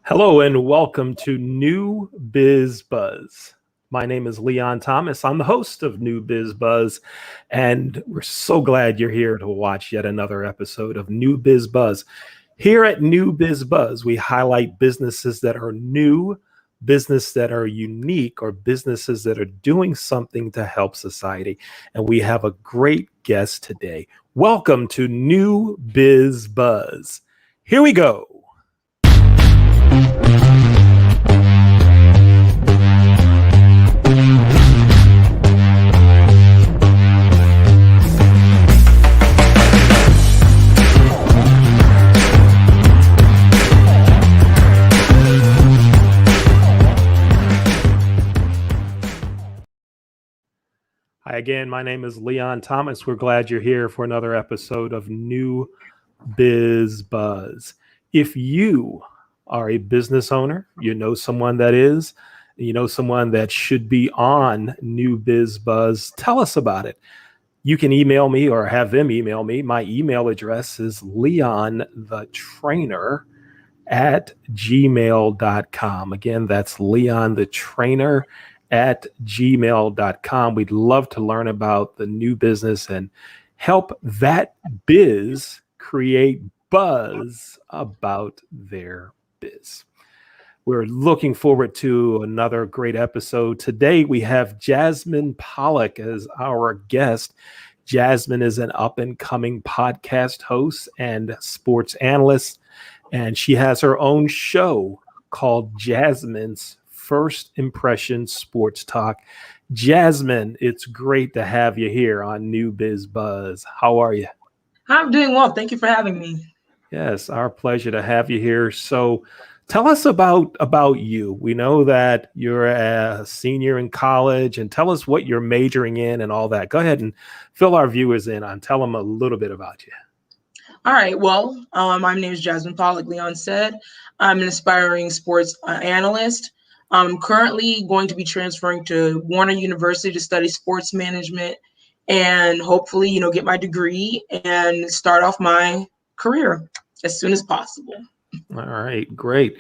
Hello and welcome to New Biz Buzz. My name is Leon Thomas. I'm the host of New Biz Buzz, and we're so glad you're here to watch yet another episode of New Biz Buzz. Here at New Biz Buzz, we highlight businesses that are new, businesses that are unique, or businesses that are doing something to help society. And we have a great guest today. Welcome to New Biz Buzz. Here we go. Hi again, my name is Leon Thomas. We're glad you're here for another episode of New Biz Buzz. If you are a business owner, you know someone that is, you know someone that should be on New Biz Buzz, tell us about it. You can email me or have them email me. My email address is leonthetrainer@gmail.com. Again, that's leonthetrainer@gmail.com. We'd love to learn about the new business and help that biz create buzz about their biz. We're looking forward to another great episode. Today we have Jasmine Pollock as our guest. Jasmine is an up-and-coming podcast host and sports analyst, and she has her own show called Jasmine's First Impression Sports Talk. Jasmine, it's great to have you here on New Biz Buzz. How are you? I'm doing well. Thank you for having me. Yes, our pleasure to have you here. So tell us about you. We know that you're a senior in college, and tell us what you're majoring in and all that. Go ahead and fill our viewers in on, tell them a little bit about you. All right. Well, my name is Jasmine Pollock, Leon said. I'm an aspiring sports analyst. I'm currently going to be transferring to Warner University to study sports management and hopefully, get my degree and start off my career as soon as possible. All right, great.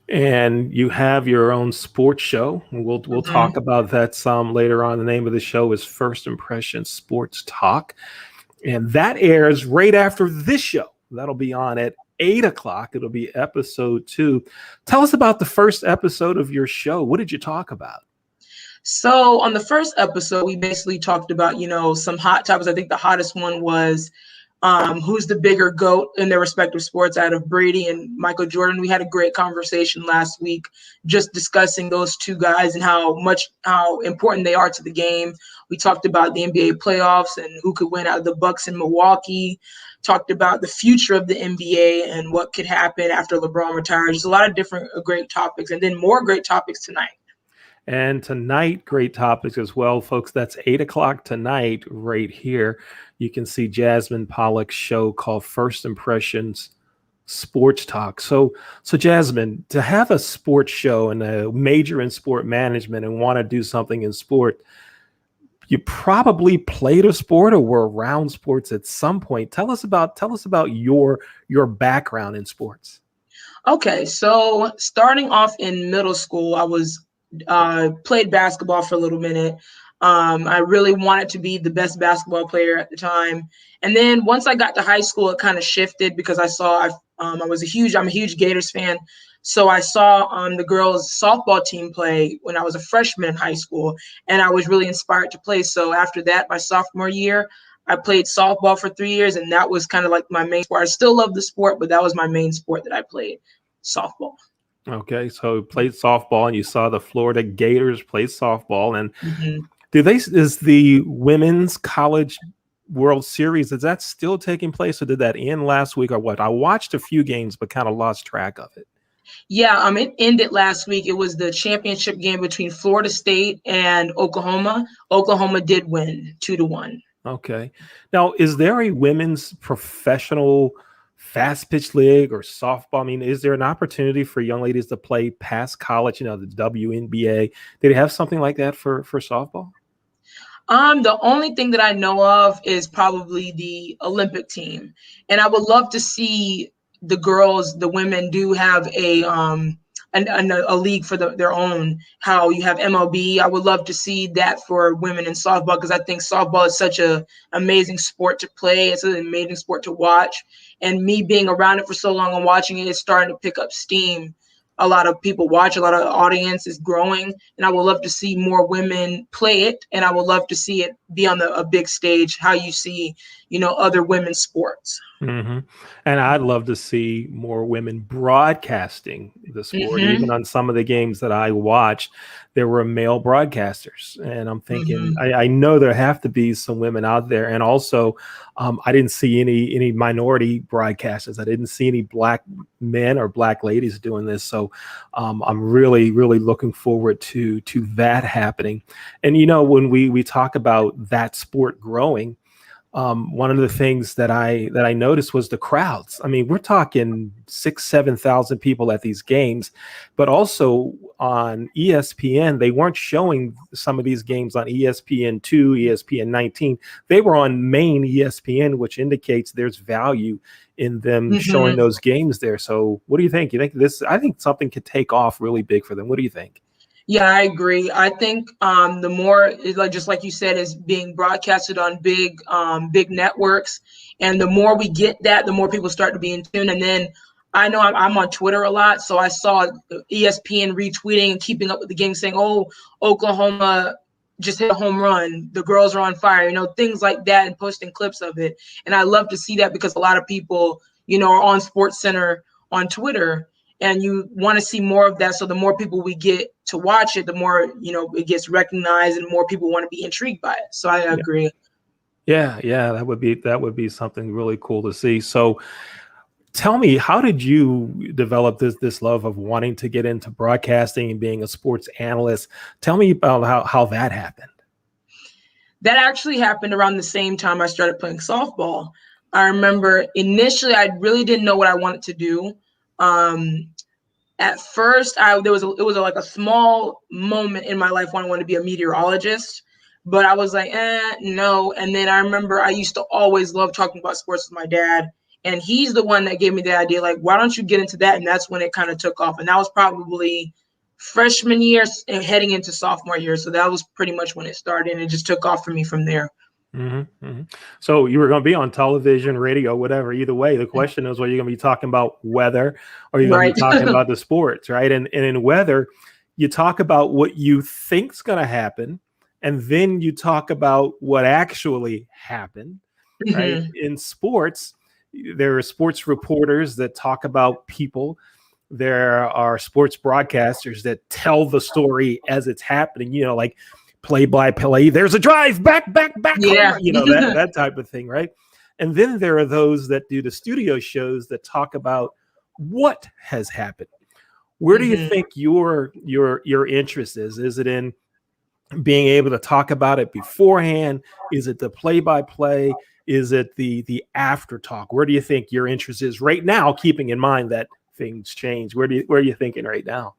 And you have your own sports show. We'll talk about that some later on. The name of the show is First Impression Sports Talk. And that airs right after this show. That'll be on at 8 o'clock. It'll be episode 2. Tell us about the first episode of your show. What did you talk about? So on the first episode, we basically talked about, some hot topics. I think the hottest one was who's the bigger GOAT in their respective sports out of Brady and Michael Jordan. We had a great conversation last week just discussing those two guys and how important they are to the game. We talked about the NBA playoffs and who could win out of the Bucks in Milwaukee, talked about the future of the NBA and what could happen after LeBron retires. Just a lot of different great topics, and then more great topics tonight. And tonight, great topics as well, folks. That's 8 o'clock tonight right here. You can see Jasmine Pollock's show called First Impressions Sports Talk. So Jasmine, to have a sports show and a major in sport management and want to do something in sport, you probably played a sport or were around sports at some point. Tell us about your background in sports. Okay, so starting off in middle school, I was played basketball for a little minute. I really wanted to be the best basketball player at the time. And then once I got to high school, it kind of shifted because I saw I'm a huge Gators fan. So I saw the girls softball team play when I was a freshman in high school, and I was really inspired to play. So after that, my sophomore year, I played softball for 3 years, and that was kind of like my main sport. I still love the sport, but that was my main sport that I played, softball. Okay, so you played softball and you saw the Florida Gators play softball. And is the Women's College World Series, is that still taking place, or did that end last week or what? I watched a few games but kind of lost track of it. Yeah, it ended last week. It was the championship game between Florida State and Oklahoma. Oklahoma did win 2-1. Okay. Now, is there a women's professional fast pitch league or softball? I mean, is there an opportunity for young ladies to play past college, the WNBA? Did they have something like that for softball? The only thing that I know of is probably the Olympic team. And I would love to see the women do have a a league for their own. How you have MLB. I would love to see that for women in softball, because I think softball is such a amazing sport to play. It's an amazing sport to watch. And me being around it for so long and watching it, it's starting to pick up steam. A lot of people watch, a lot of the audience is growing, and I would love to see more women play it, and I would love to see it be on a big stage, how you see, other women's sports. Mm-hmm. And I'd love to see more women broadcasting the sport. Mm-hmm. Even on some of the games that I watched, there were male broadcasters. And I'm thinking, Mm-hmm. I know there have to be some women out there. And also, I didn't see any minority broadcasters. I didn't see any black men or black ladies doing this. So I'm really, really looking forward to that happening. And, when we talk about that sport growing, one of the things that I noticed was the crowds. I mean, we're talking 6,000-7,000 people at these games, but also on ESPN, they weren't showing some of these games on ESPN2, ESPN19. They were on main ESPN, which indicates there's value in them showing those games there. So what do you think? You think I think something could take off really big for them. What do you think? Yeah, I agree. I think the more, just like you said, is being broadcasted on big networks, and the more we get that, the more people start to be in tune. And then I know I'm on Twitter a lot, so I saw ESPN retweeting and keeping up with the game, saying, "Oh, Oklahoma just hit a home run. The girls are on fire," things like that, and posting clips of it. And I love to see that, because a lot of people, are on Sports Center on Twitter. And you want to see more of that. So the more people we get to watch it, the more, it gets recognized, and more people want to be intrigued by it. So I agree. Yeah, that would be something really cool to see. So tell me, how did you develop this love of wanting to get into broadcasting and being a sports analyst? Tell me about how that happened. That actually happened around the same time I started playing softball. I remember initially I really didn't know what I wanted to do. At first, it was like a small moment in my life when I wanted to be a meteorologist, but I was like, no. And then I remember I used to always love talking about sports with my dad, and he's the one that gave me the idea, like, why don't you get into that? And that's when it kind of took off. And that was probably freshman year and heading into sophomore year. So that was pretty much when it started, and it just took off for me from there. Mm-hmm, mm-hmm. So you were going to be on television, radio, whatever. Either way, the question is, whether you're going to be talking about weather or you're going to be talking about the sports, right? And in weather, you talk about what you think's going to happen, and then you talk about what actually happened, right? In sports, there are sports reporters that talk about people. There are sports broadcasters that tell the story as it's happening. Like play-by-play, there's a drive, back, yeah. that type of thing, right? And then there are those that do the studio shows that talk about what has happened. Where do you think your interest is? Is it in being able to talk about it beforehand? Is it the play-by-play? Is it the after talk? Where do you think your interest is right now, keeping in mind that things change? Where are you thinking right now?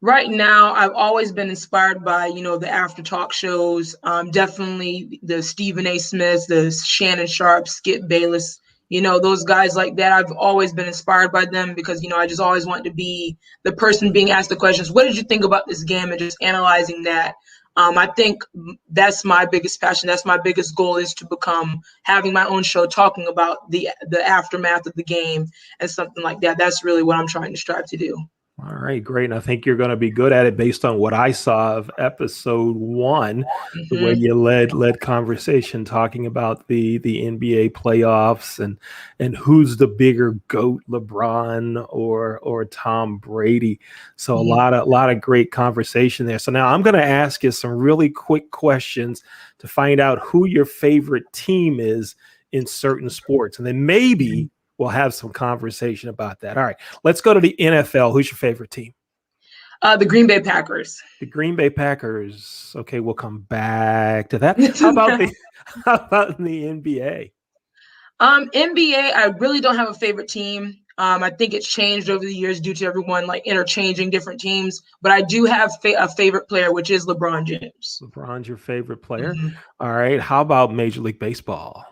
Right now, I've always been inspired by, the after talk shows. Definitely the Stephen A. Smiths, the Shannon Sharp, Skip Bayless, those guys like that. I've always been inspired by them, because, I just always want to be the person being asked the questions. What did you think about this game? And just analyzing that. I think that's my biggest passion. That's my biggest goal, is to having my own show talking about the aftermath of the game and something like that. That's really what I'm trying to strive to do. All right, great. And I think you're going to be good at it based on what I saw of episode 1, the way you led conversation talking about the NBA playoffs and who's the bigger GOAT, LeBron or Tom Brady. So a lot of great conversation there. So now I'm going to ask you some really quick questions to find out who your favorite team is in certain sports, and then maybe we'll have some conversation about that. All right, let's go to the NFL. Who's your favorite team? The Green Bay Packers. The Green Bay Packers. Okay, we'll come back to that. How about in the NBA? NBA, I really don't have a favorite team. I think it's changed over the years due to everyone like interchanging different teams. But I do have a favorite player, which is LeBron James. LeBron's your favorite player. All right. How about Major League Baseball?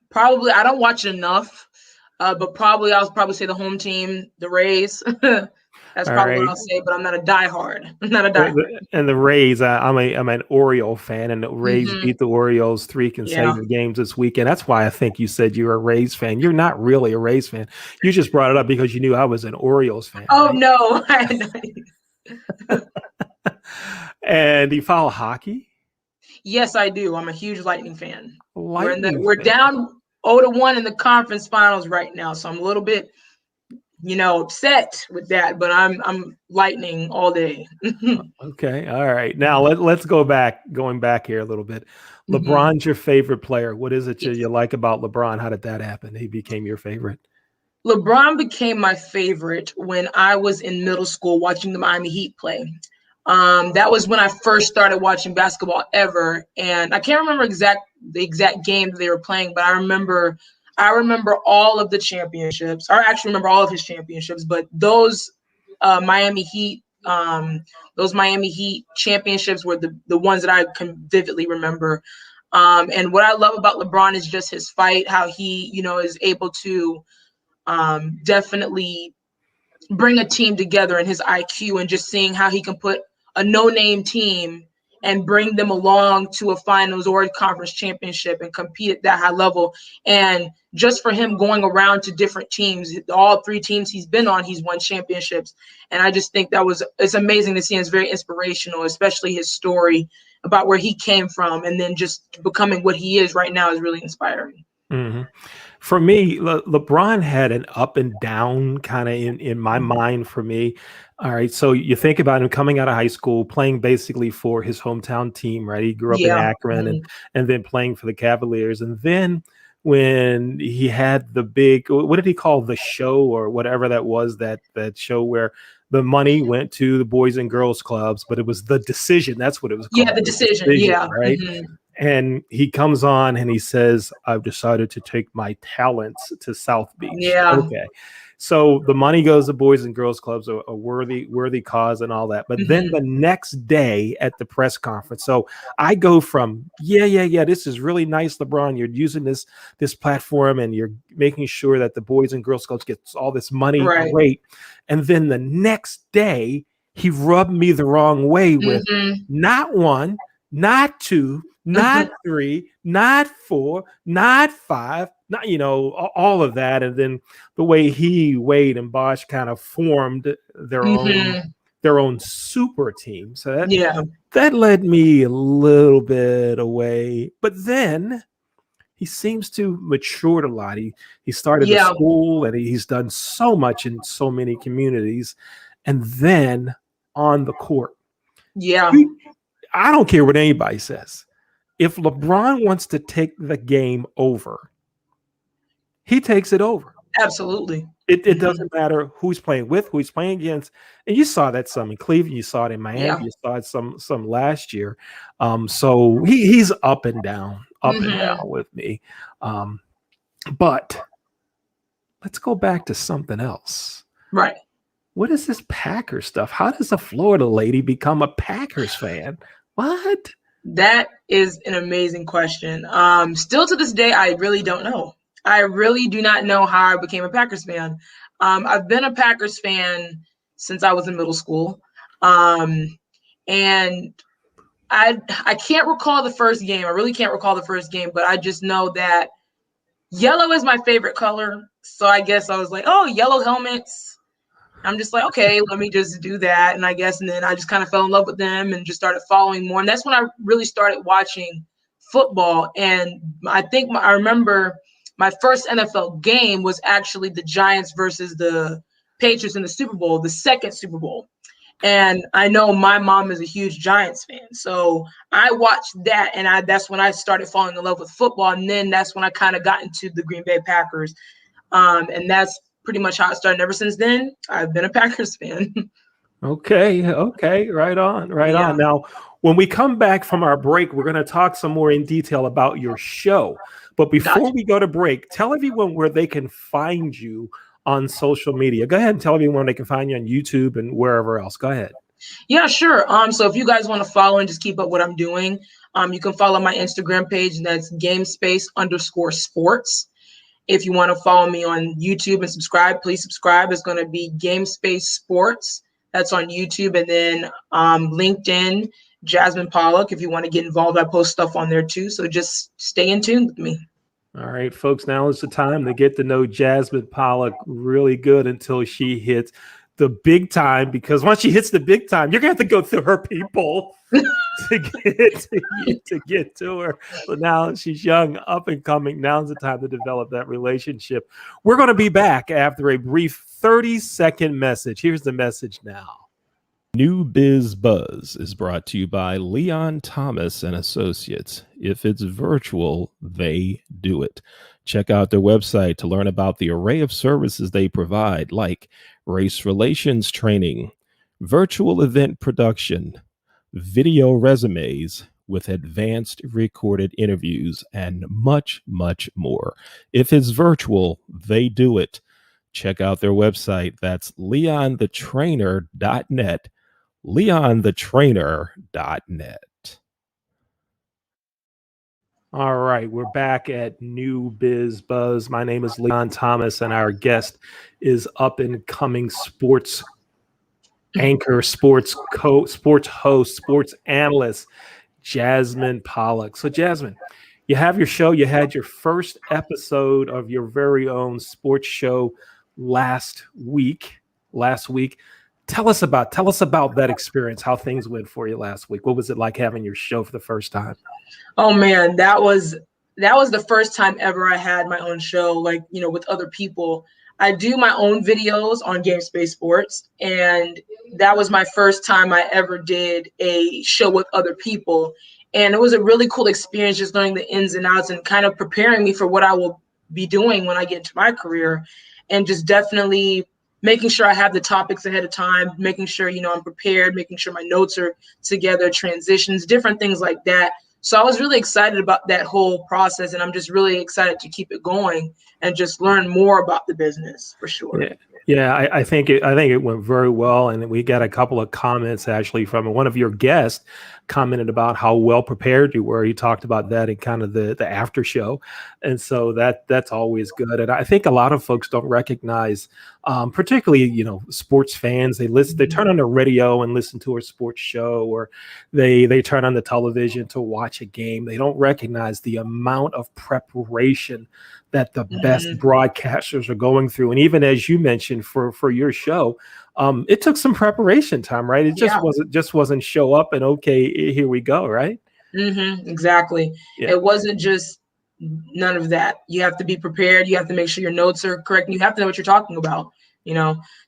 Probably, I don't watch it enough. But probably I'll probably say the home team, the Rays. That's All probably what right. I'll say. But I'm not a diehard. I'm not a diehard. And the Rays, I'm an Oriole fan, and the Rays Hmm. beat the Orioles 3 Yeah. consecutive games this weekend. That's why I think you said you're a Rays fan. You're not really a Rays fan. You just brought it up because you knew I was an Orioles fan, Oh right? no. And do you follow hockey? Yes, I do. I'm a huge Lightning fan. Lightning We're fan. down 0-1 in the conference finals right now, so I'm a little bit, upset with that. But I'm Lightning all day. Okay. All right. Now let's going back here a little bit. Mhm. LeBron's your favorite player. What is it Yes. you like about LeBron? How did that happen? He became your favorite. LeBron became my favorite when I was in middle school watching the Miami Heat play. That was when I first started watching basketball ever, and I can't remember the exact game that they were playing, but I remember all of the championships. I actually remember all of his championships, but uh, Miami Heat, those Miami Heat championships were the ones that I can vividly remember. And what I love about LeBron is just his fight, how he, is able to definitely bring a team together, and his IQ, and just seeing how he can put a no-name team and bring them along to a finals or a conference championship and compete at that high level. And just for him going around to different teams, all 3 teams he's been on, he's won championships. And I just think it's amazing to see. It's very inspirational, especially his story about where he came from, and then just becoming what he is right now is really inspiring. Hmm. For me, LeBron had an up and down kind of in my mind for me. All right. So you think about him coming out of high school, playing basically for his hometown team, right? He grew up in Yeah. Akron Mhm. and then playing for the Cavaliers. And then when he had the big, what did he call the show or whatever that was, that show where the money went to the Boys and Girls Clubs, but it was The Decision. That's what it was Yeah, called. the The decision. Decision, Yeah. right? Hmm. And he comes on and he says, I've decided to take my talents to South Beach. Yeah. Okay. So the money goes to Boys and Girls Clubs, a worthy cause and all that. But then Hmm. the next day at the press conference, so I go from, yeah, this is really nice, LeBron. You're using this platform and you're making sure that the Boys and Girls Clubs gets all this money. Right. Great. And then the next day, he rubbed me the wrong way with Hmm. not one, not two, not three, not four, not five, not all of that, and then the way he, Wade, and Bosch kind of formed Hmm. their own super team. So Yeah. that led me a little bit away. But then he seems to matured a lot. He started the Yeah. school and he's done so much in so many communities, and then on the court, Yeah. I don't care what anybody says. If LeBron wants to take the game over, he takes it over. Absolutely. It Hmm. doesn't matter who he's playing with, who he's playing against. And you saw that some in Cleveland, you saw it in Miami, Yeah. you saw it some last year. So he's up and down Hmm. with me. Um, but let's go back to something else. Right. What is this Packers stuff? How does a Florida lady become a Packers fan? What? That is an amazing question. Still to this day, I really don't know. I really do not know how I became a Packers fan. I've been a Packers fan since I was in middle school. And I can't recall the first game. I really can't recall the first game, but I just know that yellow is my favorite color. So I guess I was like, oh, yellow helmets. I'm just like, okay, let me just do that. And then I just kind of fell in love with them and just started following more. And that's when I really started watching football. And I remember my first NFL game was actually the Giants versus the Patriots in the Super Bowl, the second Super Bowl. And I know my mom is a huge Giants fan. So I watched that, and that's when I started falling in love with football. And then that's when I kind of got into the Green Bay Packers. And that's pretty much how it started. Ever since then, I've been a Packers fan. Okay. Right on. Right on. Yeah, Now, when we come back from our break, we're going to talk some more in detail about your show. But before gotcha. we go to break, tell everyone where they can find you on social media. Go ahead and tell everyone they can find you on YouTube and wherever else. Go ahead. Yeah, sure. So if you guys want to follow and just keep up what I'm doing, you can follow my Instagram page, and that's GameSpace_sports. If you want to follow me on YouTube and subscribe, please subscribe. It's going to be Game Space Sports. That's on YouTube. And then LinkedIn, Jasmine Pollock. If you want to get involved, I post stuff on there too. So just stay in tune with me. All right, folks, now is the time to get to know Jasmine Pollock really good until she hits the big time, because once she hits the big time, you're going to have to go through her people to get to her. But now she's young, up and coming. Now's the time to develop that relationship. We're going to be back after a brief 30-second message. Here's the message now. New Biz Buzz is brought to you by Leon Thomas and Associates. If it's virtual, they do it. Check out their website to learn about the array of services they provide, like race relations training, virtual event production, video resumes with advanced recorded interviews, and much, much more. If it's virtual, they do it. Check out their website. That's leonthetrainer.net. leonthetrainer.net. All right, we're back at New Biz Buzz. My name is Leon Thomas, and our guest is up and coming sports anchor, sports host, sports analyst, Jasmine Pollock. So Jasmine, you have your show. You had your first episode of your very own sports show last week. Tell us about that experience, how things went for you last week. What was it like having your show for the first time? Oh man, that was the first time ever I had my own show, like, with other people. I do my own videos on Game Space Sports, and that was my first time I ever did a show with other people. And it was a really cool experience, just learning the ins and outs and kind of preparing me for what I will be doing when I get into my career, and just definitely making sure I have the topics ahead of time, making sure, I'm prepared, making sure my notes are together, transitions, different things like that. So I was really excited about that whole process, and I'm just really excited to keep it going and just learn more about the business for sure. Yeah, I think it went very well, and we got a couple of comments actually from one of your guests commented about how well prepared you were. He talked about that in kind of the after show, and so that's always good. And I think a lot of folks don't recognize, particularly sports fans. They turn on the radio and listen to a sports show, or they turn on the television to watch a game. They don't recognize the amount of preparation that the best broadcasters are going through. And even as you mentioned for your show, it took some preparation time, right? It just wasn't show up and okay, here we go, right? Exactly. Yeah. It wasn't just none of that. You have to be prepared. You have to make sure your notes are correct. You have to know what you're talking about,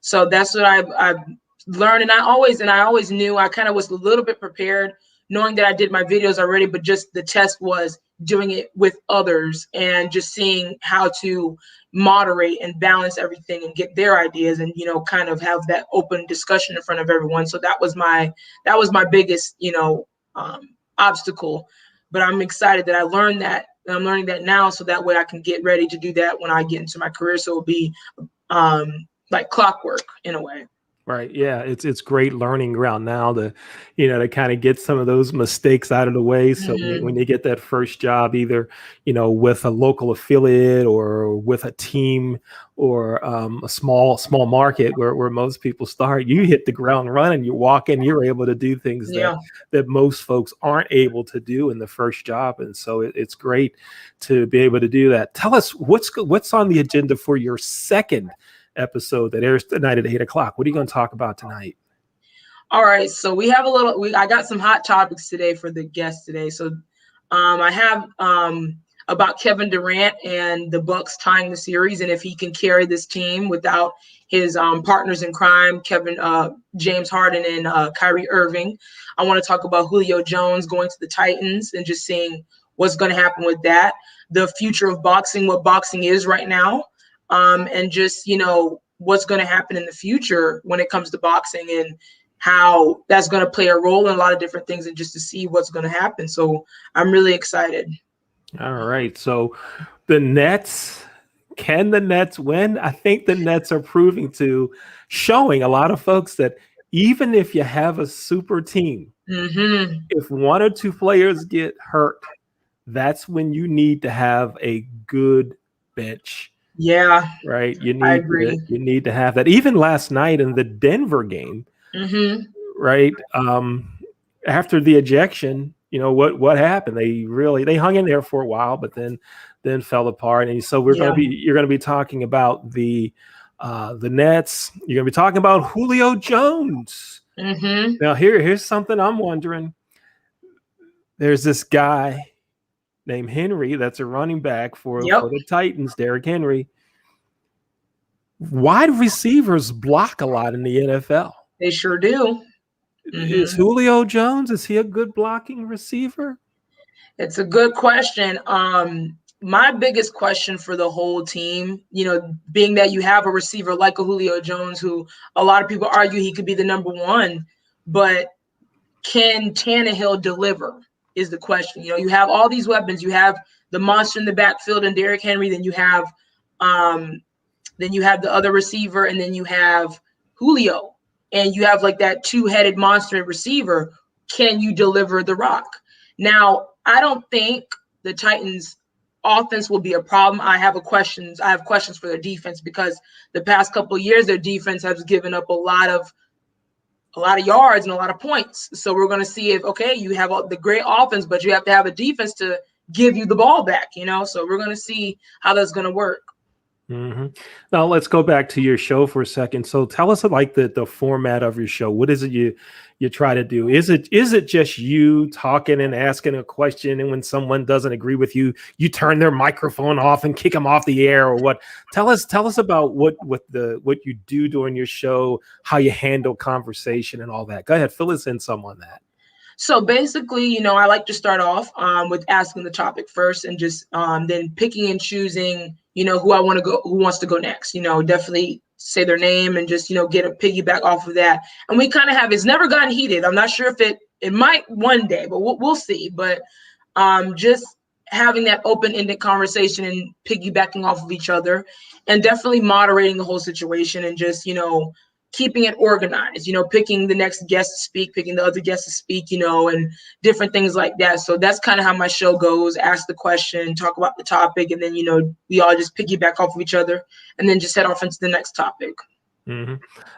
So that's what I've learned. And I always knew I kind of was a little bit prepared, knowing that I did my videos already, but just the test was doing it with others and just seeing how to moderate and balance everything and get their ideas and, kind of have that open discussion in front of everyone. So that was my biggest, obstacle. But I'm excited that I learned that, and I'm learning that now, so that way I can get ready to do that when I get into my career. So it'll be like clockwork in a way. Right. Yeah. It's great learning ground now to kind of get some of those mistakes out of the way. So when you get that first job, either, with a local affiliate or with a team or a small market where most people start, you hit the ground running, you walk in, you're able to do things that most folks aren't able to do in the first job. And so it's great to be able to do that. Tell us what's on the agenda for your second episode that airs tonight at 8:00. What are you going to talk about tonight? All right, so we have I got some hot topics today for the guests today. So I have about Kevin Durant and the Bucks tying the series, and if he can carry this team without his partners in crime, James Harden and Kyrie Irving. I want to talk about Julio Jones going to the Titans and just seeing what's going to happen with that, the future of boxing, what boxing is right now. And just, what's going to happen in the future when it comes to boxing and how that's going to play a role in a lot of different things, and just to see what's going to happen. So I'm really excited. All right. So can the Nets win? I think the Nets are showing a lot of folks that even if you have a super team, if one or two players get hurt, that's when you need to have a good bench. Yeah, Right. You I need agree. to have that. Even last night in the Denver game, right? After the ejection, what happened? They hung in there for a while, but then fell apart. And so you're going to be talking about the Nets. You're going to be talking about Julio Jones. Now here's something I'm wondering. There's this guy named Henry that's a running back for the Titans, Derrick Henry. Wide receivers block a lot in the NFL. They sure do. Is Julio Jones, is he a good blocking receiver? It's a good question. My biggest question for the whole team, being that you have a receiver like a Julio Jones, who a lot of people argue he could be the number one, but can Tannehill deliver is the question. You have all these weapons. You have the monster in the backfield and Derrick Henry. Then you have the other receiver, and then you have Julio, and you have like that two-headed monster receiver. Can you deliver the rock? Now, I don't think the Titans' offense will be a problem. I have questions for their defense, because the past couple of years their defense has given up a lot of yards and a lot of points. So we're going to see if, you have the great offense, but you have to have a defense to give you the ball back, So we're going to see how that's going to work. Now let's go back to your show for a second. So tell us like the format of your show. What is it you try to do? Is it just you talking and asking a question, and when someone doesn't agree with you, you turn their microphone off and kick them off the air, or what? Tell us about what you do during your show, how you handle conversation and all that. Go ahead, fill us in some on that. So basically, I like to start off with asking the topic first, and just then picking and choosing, who I want to go, who wants to go next. Definitely say their name and just, get a piggyback off of that. And we kind of have, it's never gotten heated. I'm not sure if it might one day, but we'll see. But just having that open-ended conversation and piggybacking off of each other, and definitely moderating the whole situation, and just, keeping it organized, picking the next guest to speak, picking the other guests to speak, and different things like that. So that's kind of how my show goes. Ask the question, talk about the topic, and then, we all just piggyback off of each other, and then just head off into the next topic.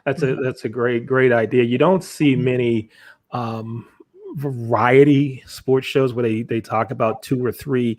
That's a great idea. You don't see many variety sports shows where they talk about 2 or 3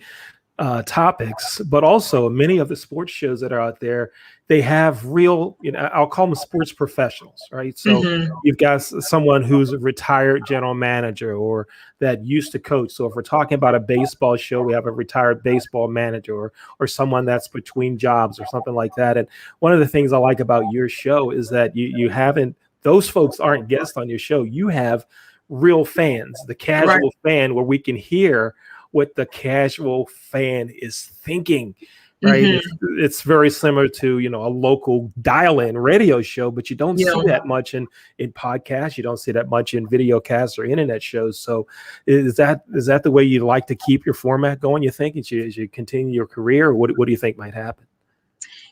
topics, but also many of the sports shows that are out there, they have real, I'll call them sports professionals, right? So you've got someone who's a retired general manager or that used to coach. So if we're talking about a baseball show, we have a retired baseball manager or someone that's between jobs or something like that. And one of the things I like about your show is that you haven't, those folks aren't guests on your show. You have real fans, the casual fan, where we can hear what the casual fan is thinking, right? It's very similar to, a local dial-in radio show, but you don't see that much in podcasts. You don't see that much in video casts or internet shows. So is that the way you like to keep your format going, you think, as you continue your career, or what do you think might happen?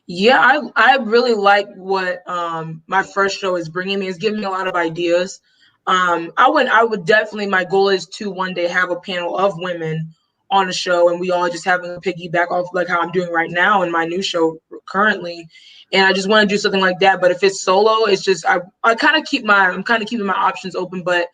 Yeah, I really like what my first show is bringing me. It's giving me a lot of ideas. I would definitely, my goal is to one day have a panel of women on the show, and we all just having a piggyback off like how I'm doing right now in my new show currently. And I just want to do something like that. But if it's solo, it's just, I'm kind of keeping my options open, but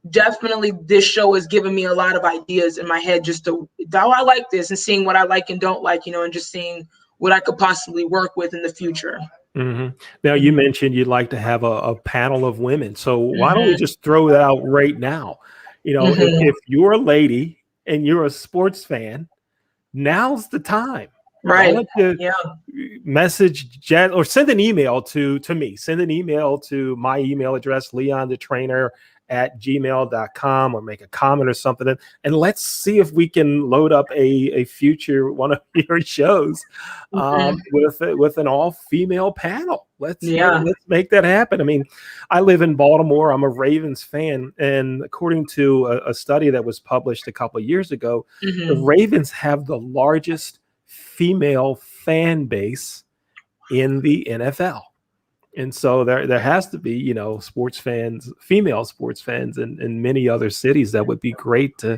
definitely this show is giving me a lot of ideas in my head, just to how I like this and seeing what I like and don't like, and just seeing what I could possibly work with in the future. Now, you mentioned you'd like to have a panel of women. So why don't we just throw that out right now? If you're a lady and you're a sports fan, now's the time. Right. Why don't you message Jen or send an email to me. Send an email to my email address, leonthetrainer@gmail.com, or make a comment or something. And let's see if we can load up a future one of your shows with an all-female panel. Let's make that happen. I mean, I live in Baltimore. I'm a Ravens fan. And according to a study that was published a couple of years ago, the Ravens have the largest female fan base in the NFL. And so there has to be, sports fans, female sports fans in many other cities. That would be great to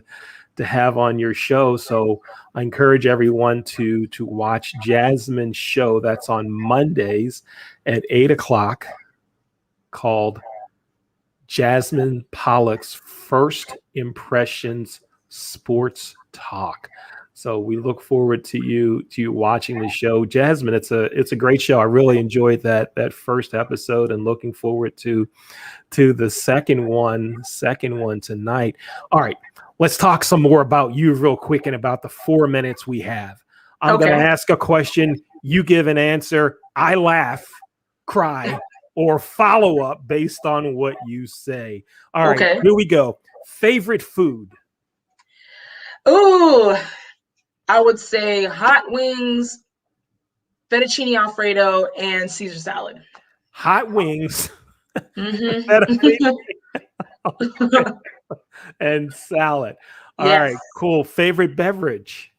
to have on your show. So I encourage everyone to watch Jasmine's show. That's on Mondays at 8 o'clock, called Jasmine Pollock's First Impressions Sports Talk. So we look forward to you watching the show, Jasmine. It's a great show. I really enjoyed that first episode, and looking forward to the second one tonight. All right, let's talk some more about you real quick and about the 4 minutes we have. I'm going to ask a question. You give an answer. I laugh, cry, or follow up based on what you say. All right, here we go. Favorite food? Ooh, I would say hot wings, fettuccine Alfredo, and Caesar salad. Hot wings, Mm-hmm. and salad. All right, cool. Favorite beverage?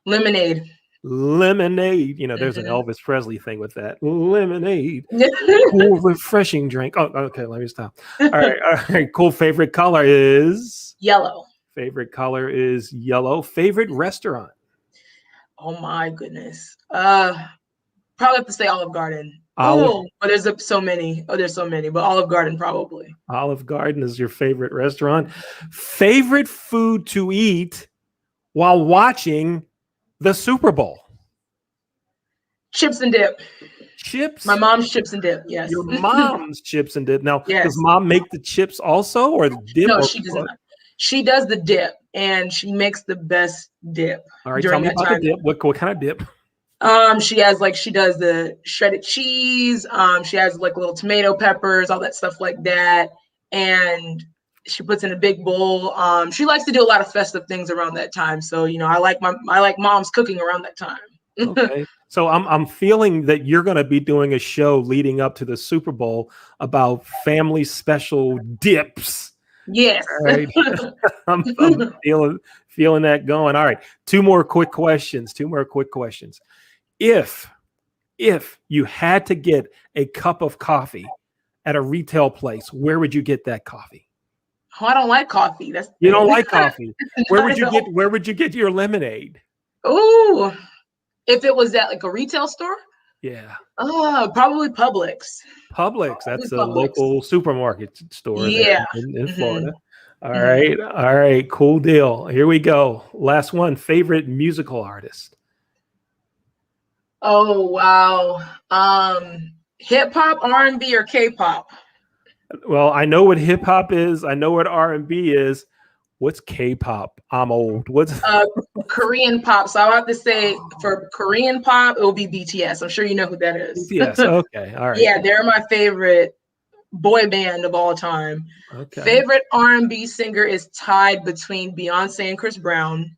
Lemonade. Lemonade. You know, there's an Elvis Presley thing with that. Lemonade. Cool, refreshing drink. Oh, okay. Let me stop. All right. Cool. Favorite color is yellow. Favorite color is yellow. Favorite restaurant? Oh my goodness. Probably have to say Olive Garden. Oh, but there's so many. Oh, there's so many, but Olive Garden probably. Olive Garden is your favorite restaurant. Favorite food to eat while watching the Super Bowl? Chips and dip. Chips? My mom's chips and dip, yes. Your mom's chips and dip. Now, does mom make the chips also, or the dip? No, she does not. She does the dip, and she makes the best dip. All right, tell me about the dip. What kind of dip? She does the shredded cheese. She has like little tomato peppers, all that stuff like that. And she puts in a big bowl. She likes to do a lot of festive things around that time. So, you know, I like mom's cooking around that time. Okay. So I'm feeling that you're going to be doing a show leading up to the Super Bowl about family special dips. Yes. All right. I'm feeling that going. All right. Two more quick questions. If you had to get a cup of coffee at a retail place, where would you get that coffee? Oh, I don't like coffee. You don't like coffee. Where would you get your lemonade? Oh, if it was at like a retail store? Yeah. Oh, probably Publix. That's a local supermarket store in Florida. All right. Cool deal. Here we go. Last one. Favorite musical artist? Oh, wow. Hip hop, R&B, or K-pop? Well, I know what hip hop is. I know what R&B is. What's K-pop? I'm old. What's Korean pop? So I'll have to say for Korean pop, it will be BTS. I'm sure you know who that is. BTS. Okay. All right. Yeah, they're my favorite boy band of all time. Okay. Favorite R&B singer is tied between Beyonce and Chris Brown.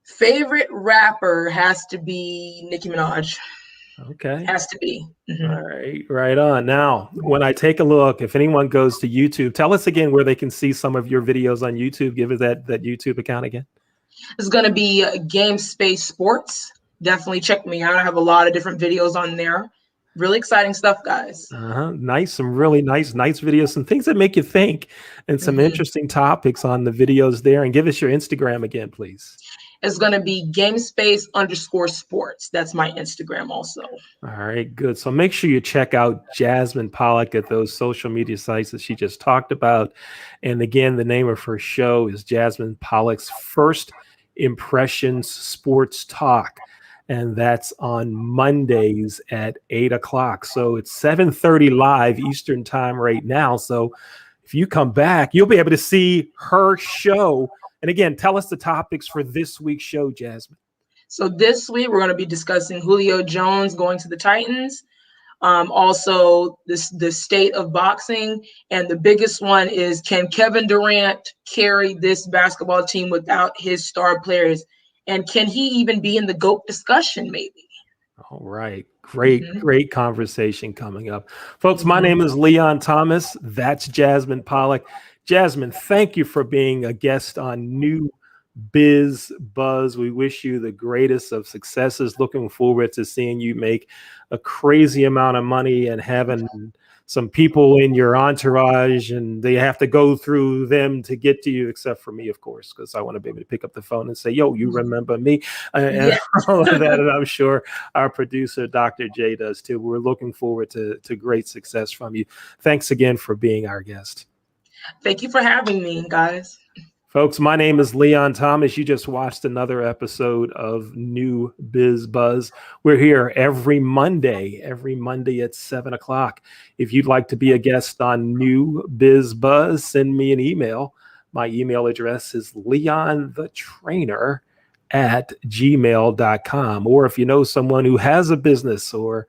Favorite rapper has to be Nicki Minaj. Okay. Has to be. Mm-hmm. All right. Right on. Now, when I take a look, if anyone goes to YouTube, tell us again where they can see some of your videos on YouTube. Give us that YouTube account again. It's going to be Game Space Sports. Definitely check me out. I have a lot of different videos on there. Really exciting stuff, guys. Nice. Some really nice videos, some things that make you think, and some interesting topics on the videos there. And give us your Instagram again, please. It's going to be GameSpace_sports. That's my Instagram also. All right, good. So make sure you check out Jasmine Pollock at those social media sites that she just talked about. And again, the name of her show is Jasmine Pollock's First Impressions Sports Talk. And that's on Mondays at 8 o'clock. So it's 7:30 live Eastern time right now. So if you come back, you'll be able to see her show. And again, tell us the topics for this week's show, Jasmine. So this week, we're going to be discussing Julio Jones going to the Titans. Also, the state of boxing. And the biggest one is, can Kevin Durant carry this basketball team without his star players? And can he even be in the GOAT discussion, maybe? All right. Great conversation coming up. Folks, my name is Leon Thomas. That's Jasmine Pollock. Jasmine, thank you for being a guest on New Biz Buzz. We wish you the greatest of successes. Looking forward to seeing you make a crazy amount of money and having some people in your entourage, and they have to go through them to get to you, except for me, of course, because I want to be able to pick up the phone and say, yo, you remember me? And Yeah. all of that. And I'm sure our producer, Dr. J, does too. We're looking forward to great success from you. Thanks again for being our guest. Thank you for having me, guys. Folks, my name is Leon Thomas. You just watched another episode of New Biz Buzz. We're here every Monday at 7 o'clock. If you'd like to be a guest on New Biz Buzz, send me an email. My email address is leonthetrainer@gmail.com. Or if you know someone who has a business or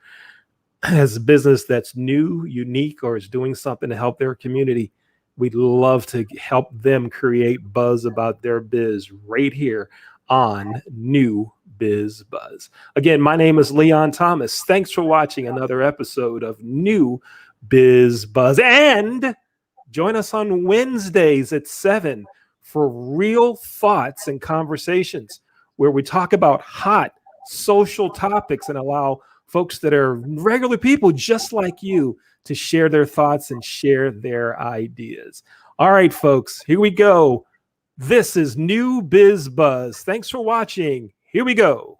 has a business that's new, unique, or is doing something to help their community, we'd love to help them create buzz about their biz right here on New Biz Buzz. Again, my name is Leon Thomas. Thanks for watching another episode of New Biz Buzz. And join us on Wednesdays at 7 for real thoughts and conversations where we talk about hot social topics and allow folks that are regular people just like you to share their thoughts and share their ideas. All right, folks, here we go. This is New Biz Buzz. Thanks for watching. Here we go.